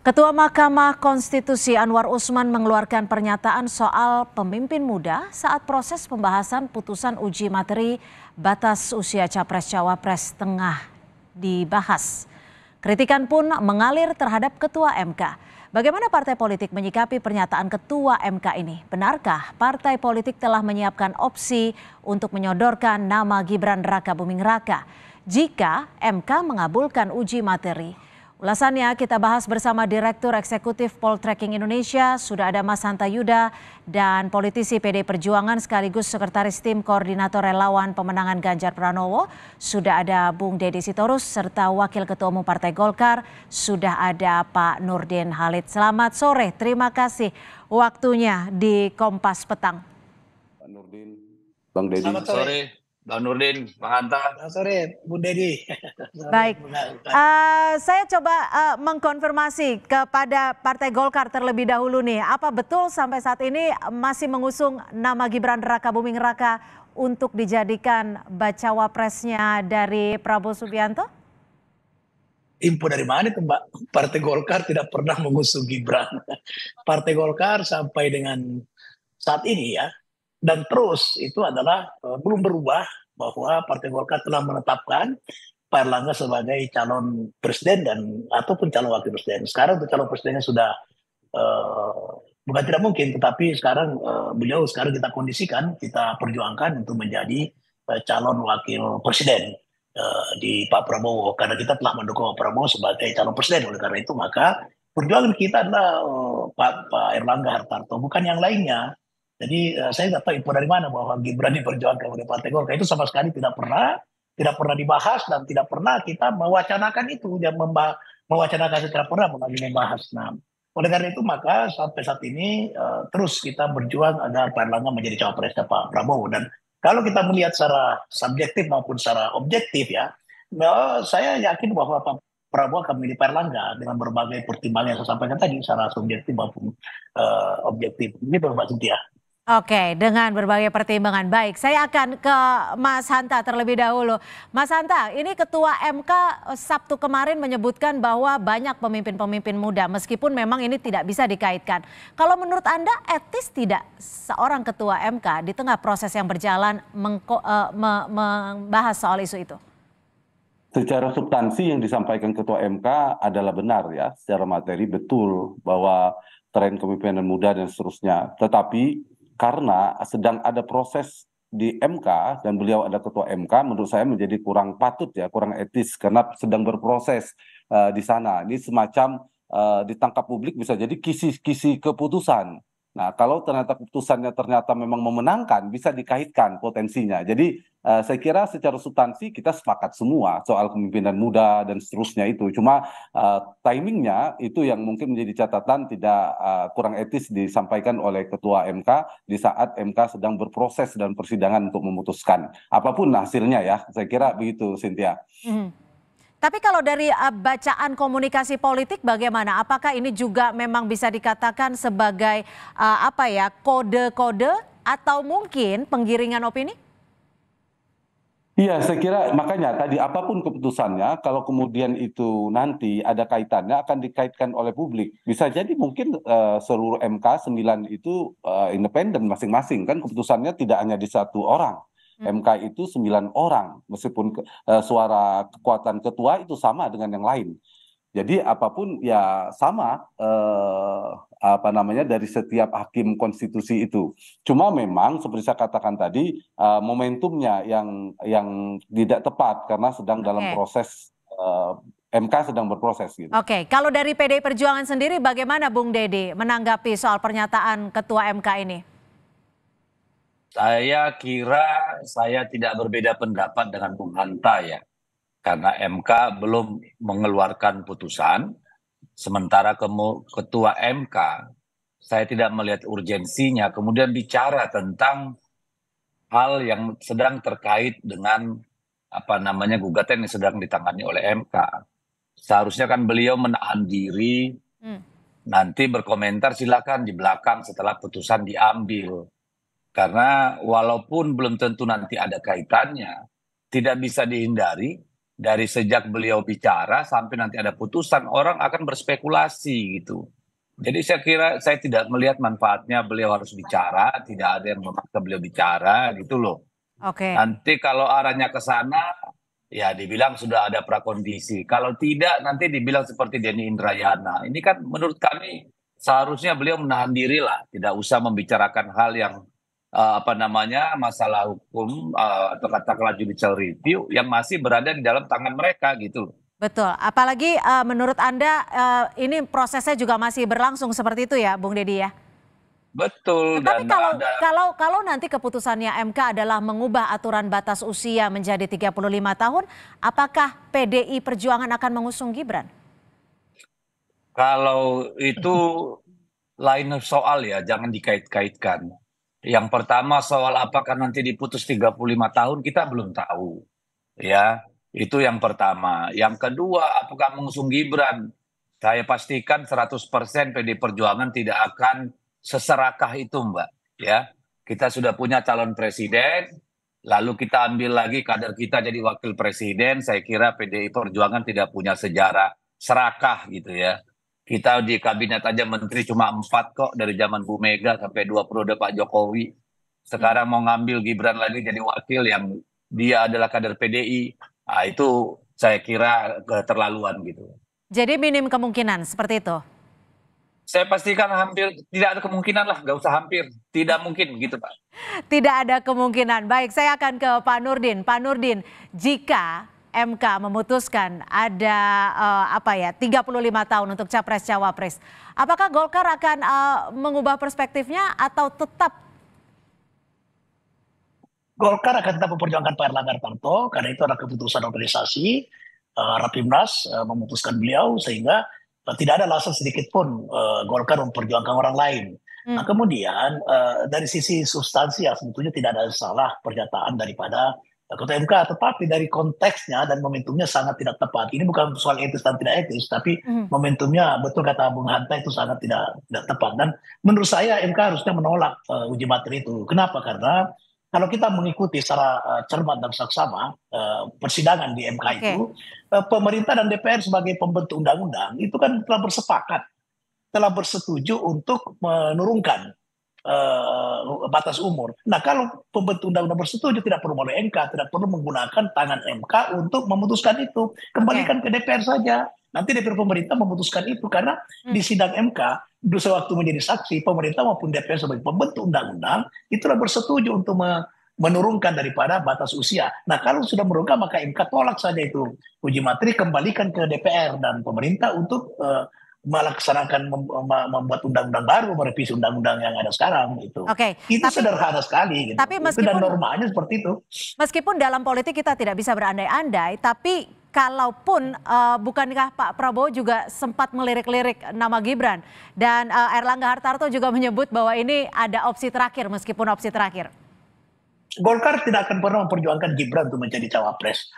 Ketua Mahkamah Konstitusi Anwar Usman mengeluarkan pernyataan soal pemimpin muda saat proses pembahasan putusan uji materi batas usia Capres-Cawapres tengah dibahas. Kritikan pun mengalir terhadap Ketua MK. Bagaimana partai politik menyikapi pernyataan Ketua MK ini? Benarkah partai politik telah menyiapkan opsi untuk menyodorkan nama Gibran Rakabuming Raka jika MK mengabulkan uji materi? Ulasannya kita bahas bersama Direktur Eksekutif Poltreking Indonesia, sudah ada Mas Hanta Yuda, dan politisi PD Perjuangan sekaligus Sekretaris Tim Koordinator Relawan Pemenangan Ganjar Pranowo, sudah ada Bung Deddy Sitorus, serta Wakil Ketua Umum Partai Golkar, sudah ada Pak Nurdin Halid. Selamat sore, terima kasih waktunya di Kompas Petang. Pak Nurdin, Bang Deddy. Selamat sore. Bang Nurdin, Bang Hanta. Selamat sore, Bu Deddy. Baik, saya coba mengkonfirmasi kepada Partai Golkar terlebih dahulu nih. Apa betul sampai saat ini masih mengusung nama Gibran Rakabuming Raka untuk dijadikan bacawa presnya dari Prabowo Subianto? Info dari mana itu, Mbak? Partai Golkar tidak pernah mengusung Gibran. Partai Golkar sampai dengan saat ini ya, dan terus itu adalah belum berubah bahwa Partai Golkar telah menetapkan Pak Erlangga sebagai calon presiden dan ataupun calon wakil presiden. Sekarang untuk calon presidennya sudah bukan tidak mungkin, tetapi sekarang beliau sekarang kita kondisikan, kita perjuangkan untuk menjadi calon wakil presiden di Pak Prabowo, karena kita telah mendukung Pak Prabowo sebagai calon presiden. Oleh karena itu maka perjuangan kita adalah Pak Erlangga Hartarto, bukan yang lainnya. Jadi saya nggak tahu info dari mana bahwa Gibran diperjuangkan oleh Partai Golkar, itu sama sekali tidak pernah dibahas dan tidak pernah kita mewacanakan itu, dan mewacanakan secara pernah lagi membahas. Nah, oleh karena itu maka sampai saat ini terus kita berjuang agar Pak Erlangga menjadi cawapresnya Pak Prabowo. Dan kalau kita melihat secara subjektif maupun secara objektif ya, saya yakin bahwa Pak Prabowo akan memilih Pak Erlangga dengan berbagai pertimbangan yang saya sampaikan tadi secara subjektif maupun objektif. Ini Mbak Cynthia. Oke, dengan berbagai pertimbangan. Baik, saya akan ke Mas Hanta terlebih dahulu. Mas Hanta, ini Ketua MK Sabtu kemarin menyebutkan bahwa banyak pemimpin-pemimpin muda, meskipun memang ini tidak bisa dikaitkan. Kalau menurut Anda etis tidak seorang Ketua MK di tengah proses yang berjalan membahas soal isu itu? Secara substansi yang disampaikan Ketua MK adalah benar ya, secara materi betul bahwa tren kepemimpinan muda dan seterusnya. Tetapi karena sedang ada proses di MK dan beliau ada Ketua MK, menurut saya menjadi kurang patut ya, kurang etis karena sedang berproses di sana. Ini semacam ditangkap publik bisa jadi kisi-kisi keputusan. Nah, kalau ternyata keputusannya ternyata memang memenangkan, bisa dikaitkan potensinya. Jadi saya kira secara substansi kita sepakat semua soal kepemimpinan muda dan seterusnya itu. Cuma timingnya itu yang mungkin menjadi catatan tidak kurang etis disampaikan oleh Ketua MK di saat MK sedang berproses dan persidangan untuk memutuskan. Apapun hasilnya ya, saya kira begitu, Cynthia. Tapi kalau dari bacaan komunikasi politik bagaimana? Apakah ini juga memang bisa dikatakan sebagai kode-kode atau mungkin penggiringan opini? Iya, saya kira makanya tadi apapun keputusannya, kalau kemudian itu nanti ada kaitannya akan dikaitkan oleh publik. Bisa jadi mungkin seluruh MK 9 itu independen masing-masing, kan keputusannya tidak hanya di satu orang. MK itu 9 orang, meskipun suara kekuatan ketua itu sama dengan yang lain. Jadi apapun ya sama dari setiap hakim konstitusi itu. Cuma memang seperti saya katakan tadi momentumnya yang tidak tepat karena sedang dalam proses MK sedang berproses gitu. Oke, kalau dari PDI Perjuangan sendiri bagaimana Bung Deddy menanggapi soal pernyataan Ketua MK ini? Saya kira saya tidak berbeda pendapat dengan Bung Hanta ya. Karena MK belum mengeluarkan putusan, sementara Ketua MK, saya tidak melihat urgensinya kemudian bicara tentang hal yang sedang terkait dengan gugatan yang sedang ditangani oleh MK. Seharusnya kan beliau menahan diri, nanti berkomentar silakan di belakang setelah putusan diambil. Karena walaupun belum tentu nanti ada kaitannya, tidak bisa dihindari dari sejak beliau bicara sampai nanti ada putusan, orang akan berspekulasi gitu. Jadi saya kira saya tidak melihat manfaatnya beliau harus bicara, tidak ada yang memaksa beliau bicara gitu loh. Oke. Nanti kalau arahnya ke sana, ya dibilang sudah ada prakondisi. Kalau tidak, nanti dibilang seperti Denny Indrayana. Ini kan menurut kami seharusnya beliau menahan diri lah, tidak usah membicarakan hal yang apa namanya masalah hukum atau katakanlah judicial review yang masih berada di dalam tangan mereka gitu. Betul, apalagi menurut Anda ini prosesnya juga masih berlangsung seperti itu ya, Bung Deddy ya? Betul, Tetapi dan kalau ada kalau nanti keputusannya MK adalah mengubah aturan batas usia menjadi 35 tahun, apakah PDI Perjuangan akan mengusung Gibran? kalau itu lain soal ya, jangan dikait-kaitkan. Yang pertama soal apakah nanti diputus 35 tahun kita belum tahu. Ya, itu yang pertama. Yang kedua, apakah mengusung Gibran? Saya pastikan 100% PD Perjuangan tidak akan seserakah itu, Mbak. Ya, kita sudah punya calon presiden, lalu kita ambil lagi kader kita jadi wakil presiden. Saya kira PDI Perjuangan tidak punya sejarah serakah gitu ya. Kita di kabinet aja menteri cuma 4 kok dari zaman Bu Mega sampai 2 periode Pak Jokowi. Sekarang mau ngambil Gibran lagi jadi wakil yang dia adalah kader PDI. Nah, itu saya kira keterlaluan gitu. Jadi minim kemungkinan seperti itu. Saya pastikan hampir tidak ada kemungkinan lah, nggak usah hampir, tidak mungkin gitu Pak. Tidak ada kemungkinan. Baik, saya akan ke Pak Nurdin. Pak Nurdin, jika MK memutuskan ada 35 tahun untuk capres cawapres, apakah Golkar akan mengubah perspektifnya atau tetap? Golkar akan tetap memperjuangkan Pak Erlangga Hartarto karena itu ada keputusan organisasi Rapimnas memutuskan beliau sehingga tidak ada alasan sedikit pun Golkar memperjuangkan orang lain. Nah kemudian dari sisi substansi ya sebetulnya tidak ada salah pernyataan daripada Ketua MK, tetapi dari konteksnya dan momentumnya sangat tidak tepat. Ini bukan soal etis dan tidak etis, tapi momentumnya betul kata Bung Hanta itu sangat tidak tepat. Dan menurut saya MK harusnya menolak uji materi itu. Kenapa? Karena kalau kita mengikuti secara cermat dan saksama persidangan di MK itu, pemerintah dan DPR sebagai pembentuk undang-undang itu kan telah bersepakat, telah bersetuju untuk menurunkan batas umur. Nah kalau pembentuk undang-undang bersetuju tidak perlu melalui MK, tidak perlu menggunakan tangan MK untuk memutuskan itu. Kembalikan ke DPR saja. Nanti DPR pemerintah memutuskan itu karena di sidang MK sewaktu menjadi saksi pemerintah maupun DPR sebagai pembentuk undang-undang itulah bersetuju untuk menurunkan daripada batas usia. Nah kalau sudah menurunkan maka MK tolak saja itu uji materi, kembalikan ke DPR dan pemerintah untuk melaksanakan membuat undang-undang baru, merevisi undang-undang yang ada sekarang gitu. Itu sederhana sekali gitu. Tapi meskipun, dan normanya seperti itu. Meskipun dalam politik kita tidak bisa berandai-andai, tapi kalaupun bukankah Pak Prabowo juga sempat melirik-lirik nama Gibran dan Erlangga Hartarto juga menyebut bahwa ini ada opsi terakhir meskipun opsi terakhir. Golkar tidak akan pernah memperjuangkan Gibran untuk menjadi cawapres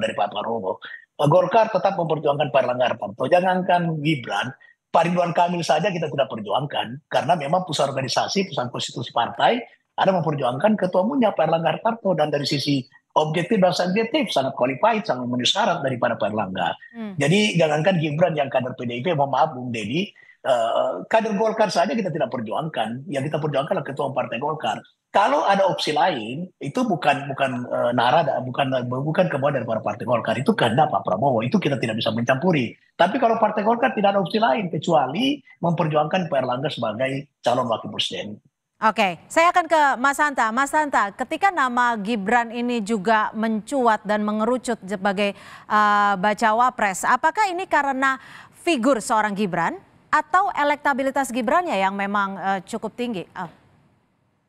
dari Pak Prabowo. Golkar tetap memperjuangkan Pak Erlangga Hartarto. Jangankan Gibran, Pak Ridwan Kamil saja kita tidak perjuangkan. Karena memang pusat organisasi, pusat konstitusi partai, ada memperjuangkan ketua umumnya Pak Erlangga Hartarto. Dan dari sisi objektif dan subjektif, sangat qualified, sangat memenuhi syarat daripada Pak Erlangga. Jadi jangankan Gibran yang kader PDIP, mohon maaf Bung Deddy, kader Golkar saja kita tidak perjuangkan. Yang kita perjuangkan adalah ketua partai Golkar. Kalau ada opsi lain, itu bukan kemauan dari partai Golkar, itu kehendak Pak Prabowo, itu kita tidak bisa mencampuri. Tapi kalau partai Golkar tidak ada opsi lain kecuali memperjuangkan Pak Erlangga sebagai calon wakil presiden. Oke, saya akan ke Mas Hanta. Mas Hanta, ketika nama Gibran ini juga mencuat dan mengerucut sebagai bacawa pres, apakah ini karena figur seorang Gibran atau elektabilitas Gibrannya yang memang cukup tinggi?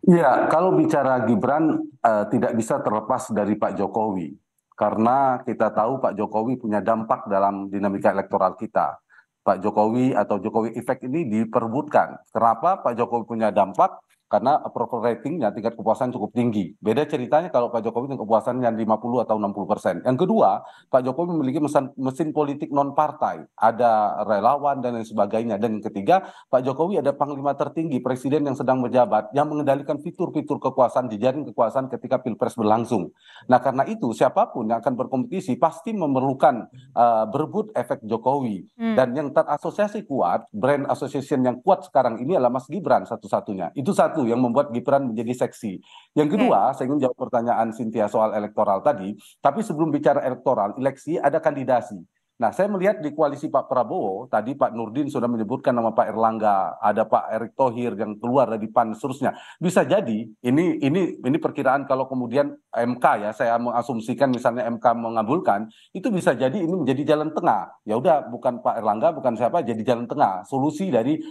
Iya, kalau bicara Gibran tidak bisa terlepas dari Pak Jokowi. Karena kita tahu Pak Jokowi punya dampak dalam dinamika elektoral kita. Pak Jokowi atau Jokowi Effect ini diperbutkan. Kenapa Pak Jokowi punya dampak? karena approval ratingnya, tingkat kepuasan cukup tinggi. Beda ceritanya kalau Pak Jokowi dengan kepuasannya 50 atau 60%. Yang kedua, Pak Jokowi memiliki mesin politik non partai, ada relawan dan lain sebagainya. Dan yang ketiga, Pak Jokowi ada panglima tertinggi, presiden yang sedang menjabat, yang mengendalikan fitur-fitur kekuasaan, jejaring kekuasaan ketika Pilpres berlangsung. Nah, karena itu siapapun yang akan berkompetisi pasti memerlukan berebut efek Jokowi. Dan yang terasosiasi kuat, brand association yang kuat sekarang ini adalah Mas Gibran satu-satunya. Itu satu yang membuat Gibran menjadi seksi. Yang kedua, saya ingin jawab pertanyaan Cynthia soal elektoral tadi, tapi sebelum bicara elektoral, eleksi ada kandidasi. Nah, saya melihat di koalisi Pak Prabowo, tadi Pak Nurdin sudah menyebutkan nama Pak Erlangga, ada Pak Erick Thohir yang keluar dari PAN dan seterusnya. Bisa jadi ini perkiraan kalau kemudian MK ya, saya mengasumsikan misalnya MK mengabulkan, itu bisa jadi ini menjadi jalan tengah. Ya udah, bukan Pak Erlangga, bukan siapa, jadi jalan tengah, solusi dari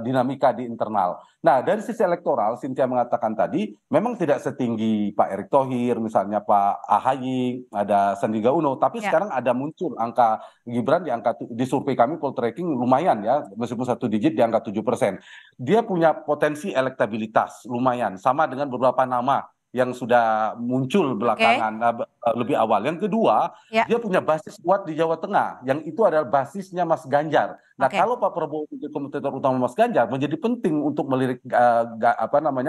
dinamika di internal. Nah, dari sisi elektoral, Cynthia mengatakan tadi, memang tidak setinggi Pak Erick Thohir, misalnya Pak AHY, ada Sandiaga Uno, tapi sekarang ada muncul angka Gibran di survei kami poltreking lumayan ya, meskipun satu digit di angka 7%. Dia punya potensi elektabilitas lumayan, sama dengan beberapa nama yang sudah muncul belakangan lebih awal. Yang kedua, dia punya basis kuat di Jawa Tengah, yang itu adalah basisnya Mas Ganjar. Nah, kalau Pak Prabowo menjadi kompetitor utama Mas Ganjar, menjadi penting untuk melirik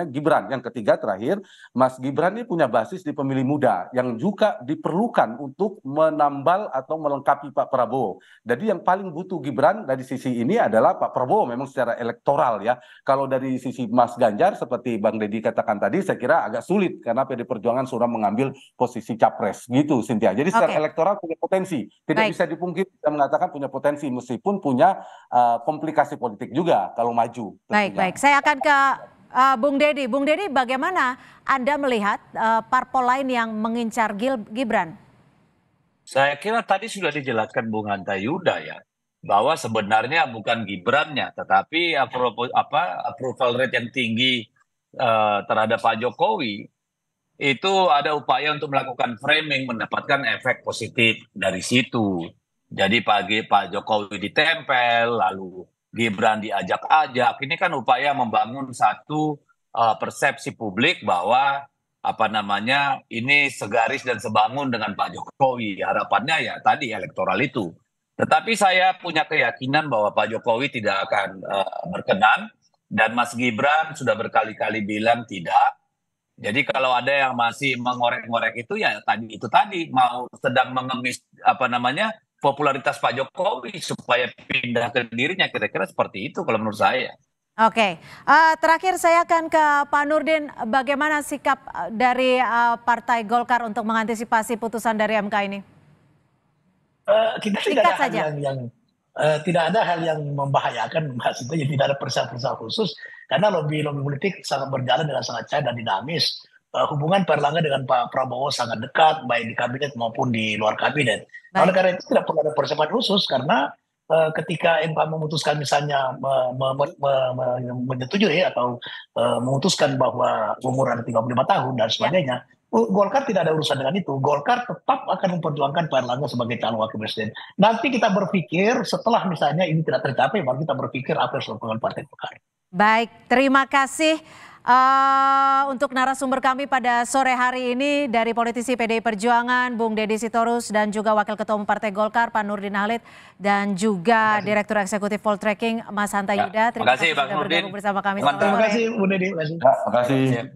Gibran. Yang ketiga terakhir, Mas Gibran ini punya basis di pemilih muda yang juga diperlukan untuk menambal atau melengkapi Pak Prabowo. Jadi yang paling butuh Gibran dari sisi ini adalah Pak Prabowo memang secara elektoral ya. Kalau dari sisi Mas Ganjar seperti Bang Deddy katakan tadi, saya kira agak sulit karena PD Perjuangan sudah mengambil posisi capres gitu, Cynthia. Jadi secara elektoral punya potensi, tidak bisa dipungkiri, kita mengatakan punya potensi meskipun punya komplikasi politik juga kalau maju. Baik. Saya akan ke Bung Deddy. Bung Deddy, bagaimana Anda melihat parpol lain yang mengincar Gibran? Saya kira tadi sudah dijelaskan Bung Hanta Yuda ya, bahwa sebenarnya bukan Gibrannya, tetapi approval rate yang tinggi terhadap Pak Jokowi itu ada upaya untuk melakukan framing, mendapatkan efek positif dari situ. Jadi Pak Jokowi ditempel, lalu Gibran diajak-ajak. Ini kan upaya membangun satu persepsi publik bahwa ini segaris dan sebangun dengan Pak Jokowi. Harapannya ya tadi elektoral itu. Tetapi saya punya keyakinan bahwa Pak Jokowi tidak akan berkenan, dan Mas Gibran sudah berkali-kali bilang tidak. Jadi kalau ada yang masih mengorek-ngorek itu ya tadi mau sedang mengemis popularitas Pak Jokowi supaya pindah ke dirinya, kira-kira seperti itu kalau menurut saya. Oke, terakhir saya akan ke Pak Nurdin. Bagaimana sikap dari Partai Golkar untuk mengantisipasi putusan dari MK ini? Kita tidak ada hal yang membahayakan, maksudnya tidak ada persoalan khusus karena lobby politik sangat berjalan dengan sangat cair dan dinamis. Hubungan Pak Erlangga dengan Pak Prabowo sangat dekat, baik di kabinet maupun di luar kabinet. Oleh karena itu tidak perlu ada persiapan khusus, karena ketika MK memutuskan misalnya menyetujui atau memutuskan bahwa umur ada 35 tahun dan sebagainya, Golkar tidak ada urusan dengan itu. Golkar tetap akan memperjuangkan Pak Erlangga sebagai calon wakil presiden. Nanti kita berpikir setelah misalnya ini tidak tercapai, baru kita berpikir apa yang dilakukan Partai Golkar. Baik, terima kasih untuk narasumber kami pada sore hari ini dari politisi PDI Perjuangan, Bung Deddy Sitorus, dan juga Wakil Ketua Umum Partai Golkar, Pak Nurdin Halid, dan juga Direktur Eksekutif Poltreking, Mas Hanta Yuda. Terima kasih, sudah bergabung bersama kami. Terima kasih, Bu Deddy. Terima kasih.